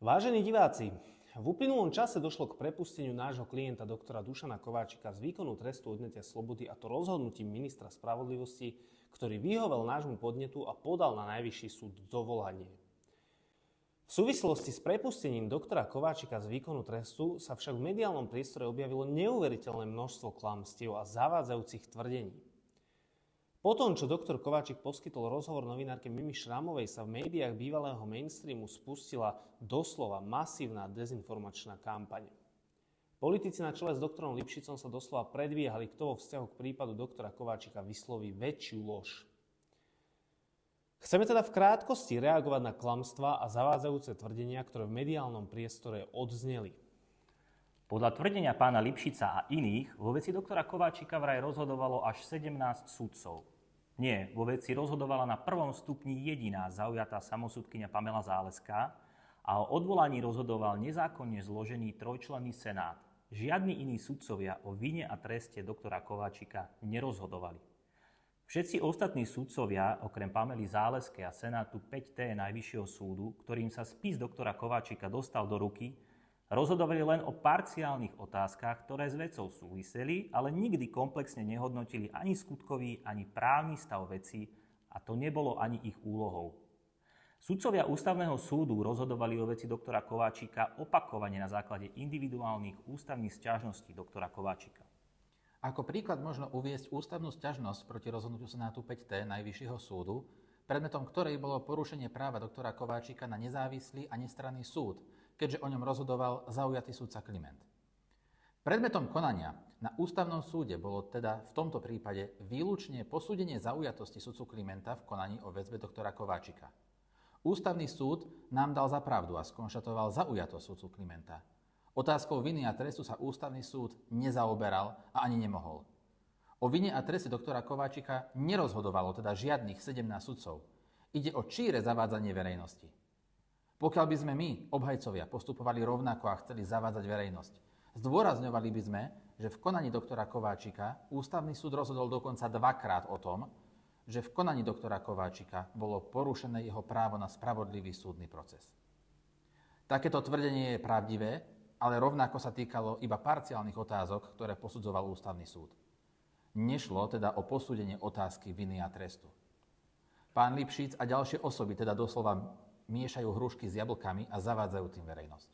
Vážení diváci, v uplynulom čase došlo k prepusteniu nášho klienta doktora Dušana Kováčika z výkonu trestu odňatia slobody, a to rozhodnutím ministra spravodlivosti, ktorý vyhovel nášmu podnetu a podal na Najvyšší súd dovolanie. V súvislosti s prepustením doktora Kováčika z výkonu trestu sa však v mediálnom priestore objavilo neuveriteľné množstvo klamstiev a zavádzajúcich tvrdení. Po tom, čo doktor Kováčik poskytol rozhovor novinárke Mimi Šrámovej, sa v médiách bývalého mainstreamu spustila doslova masívna dezinformačná kampaň. Politici na čele s doktorom Lipšicom sa doslova predbiehali, kto vo vzťahu k prípadu doktora Kováčika vysloví väčšiu lož. Chceme teda v krátkosti reagovať na klamstvá a zavádzajúce tvrdenia, ktoré v mediálnom priestore odzneli. Podľa tvrdenia pána Lipšica a iných vo veci doktora Kováčika vraj rozhodovalo až 17 sudcov. Nie, vo veci rozhodovala na prvom stupni jediná zaujatá samosudkyňa Pamela Záleská a o odvolaní rozhodoval nezákonne zložený trojčlenný senát. Žiadni iní sudcovia o vine a treste doktora Kováčika nerozhodovali. Všetci ostatní sudcovia, okrem Pamely Záleskej a senátu 5T Najvyššieho súdu, ktorým sa spis doktora Kováčika dostal do ruky, rozhodovali len o parciálnych otázkach, ktoré s vecou súviseli, ale nikdy komplexne nehodnotili ani skutkový, ani právny stav veci, a to nebolo ani ich úlohou. Sudcovia Ústavného súdu rozhodovali o veci doktora Kováčika opakovane na základe individuálnych ústavných sťažností doktora Kováčika. Ako príklad možno uviesť ústavnú sťažnosť proti rozhodnutiu senátu 5T Najvyššieho súdu, predmetom ktorej bolo porušenie práva doktora Kováčika na nezávislý a nestranný súd, keďže o ňom rozhodoval zaujatý sudca Kliment. Predmetom konania na ústavnom súde bolo teda v tomto prípade výlučne posúdenie zaujatosti sudcu Klimenta v konaní o väzbe doktora Kováčika. Ústavný súd nám dal za pravdu a skonštatoval zaujatosť sudcu Klimenta. Otázkou viny a trestu sa ústavný súd nezaoberal a ani nemohol. O vine a treste doktora Kováčika nerozhodovalo teda žiadnych 17 sudcov. Ide o číre zavádzanie verejnosti. Pokiaľ by sme my, obhajcovia, postupovali rovnako a chceli zavádzať verejnosť, zdôrazňovali by sme, že v konaní doktora Kováčika ústavný súd rozhodol dokonca dvakrát o tom, že v konaní doktora Kováčika bolo porušené jeho právo na spravodlivý súdny proces. Takéto tvrdenie je pravdivé, ale rovnako sa týkalo iba parciálnych otázok, ktoré posudzoval ústavný súd. Nešlo teda o posúdenie otázky viny a trestu. Pán Lipšic a ďalšie osoby teda doslova miešajú hrušky s jablkami a zavádzajú tým verejnosť.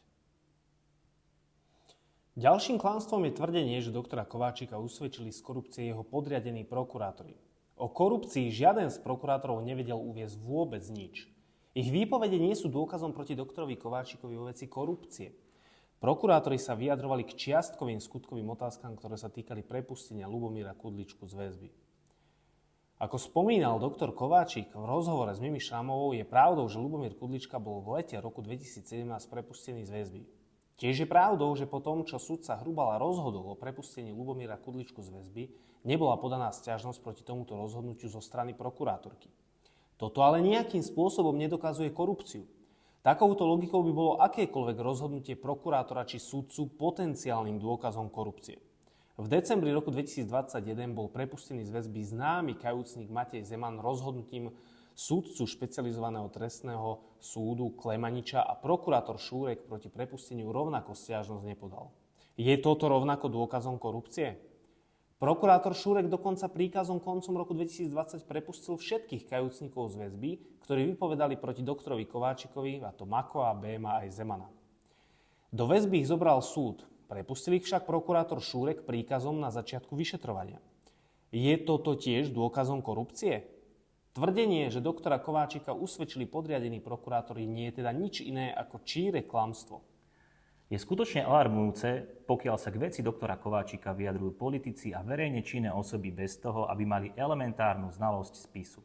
Ďalším klamstvom je tvrdenie, že doktora Kováčika usvedčili z korupcie jeho podriadení prokurátori. O korupcii žiaden z prokurátorov nevedel uviesť vôbec nič. Ich výpovede nie sú dôkazom proti doktorovi Kováčikovi vo veci korupcie. Prokurátori sa vyjadrovali k čiastkovým skutkovým otázkam, ktoré sa týkali prepustenia Ľubomíra Kudličku z väzby. Ako spomínal doktor Kováčik v rozhovore s Mimi Šrámovou, je pravdou, že Ľubomír Kudlička bol v lete roku 2017 prepustený z väzby. Tiež je pravdou, že po tom, čo sudca Hrubala rozhodol o prepustení Ľubomíra Kudličku z väzby, nebola podaná sťažnosť proti tomuto rozhodnutiu zo strany prokurátorky. Toto ale nejakým spôsobom nedokazuje korupciu. Takouto logikou by bolo akékoľvek rozhodnutie prokurátora či sudcu potenciálnym dôkazom korupcie. V decembri roku 2021 bol prepustený z väzby známy kajúcnik Matej Zeman rozhodnutím sudcu špecializovaného trestného súdu Klemaniča a prokurátor Šúrek proti prepusteniu rovnako sťažnosť nepodal. Je toto rovnako dôkazom korupcie? Prokurátor Šúrek dokonca príkazom koncom roku 2020 prepustil všetkých kajúcnikov z väzby, ktorí vypovedali proti doktorovi Kováčikovi, a to Makoa, Béma aj Zemana. Do väzby ich zobral súd. Prepustil ich však prokurátor Šúrek príkazom na začiatku vyšetrovania. Je toto tiež dôkazom korupcie? Tvrdenie, že doktora Kováčika usvedčili podriadení prokurátori, nie je teda nič iné ako číre klamstvo. Je skutočne alarmujúce, pokiaľ sa k veci doktora Kováčika vyjadrujú politici a verejne činné osoby bez toho, aby mali elementárnu znalosť spisu.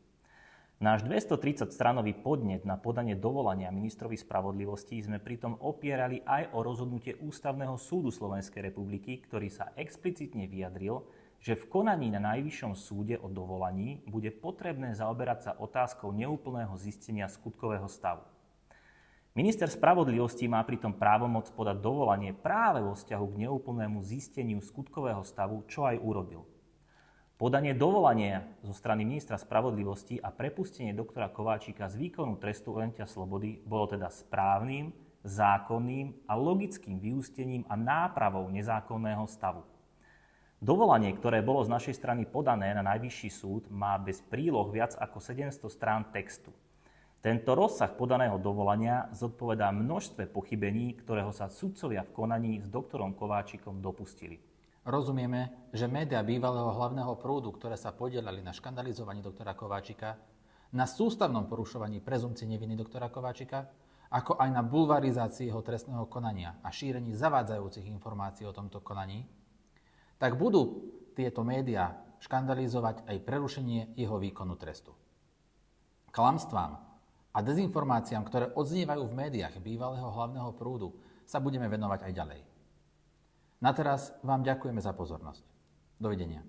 Náš 230-stranový podnet na podanie dovolania ministrovi spravodlivosti sme pritom opierali aj o rozhodnutie Ústavného súdu Slovenskej republiky, ktorý sa explicitne vyjadril, že v konaní na Najvyššom súde o dovolaní bude potrebné zaoberať sa otázkou neúplného zistenia skutkového stavu. Minister spravodlivosti má pritom právomoc podať dovolanie práve vo vzťahu k neúplnému zisteniu skutkového stavu, čo aj urobil. Podanie dovolania zo strany ministra spravodlivosti a prepustenie doktora Kováčika z výkonu trestu odňatia slobody bolo teda správnym, zákonným a logickým vyústením a nápravou nezákonného stavu. Dovolanie, ktoré bolo z našej strany podané na Najvyšší súd, má bez príloh viac ako 700 strán textu. Tento rozsah podaného dovolania zodpovedá množstve pochybení, ktorého sa sudcovia v konaní s doktorom Kováčikom dopustili. Rozumieme, že médiá bývalého hlavného prúdu, ktoré sa podielali na škandalizovaní doktora Kováčika, na sústavnom porušovaní prezumcie neviny doktora Kováčika, ako aj na bulvarizácii jeho trestného konania a šírení zavádzajúcich informácií o tomto konaní, tak budú tieto médiá škandalizovať aj prerušenie jeho výkonu trestu. Klamstvám a dezinformáciám, ktoré odznievajú v médiách bývalého hlavného prúdu, sa budeme venovať aj ďalej. Na teraz vám ďakujeme za pozornosť. Dovidenia.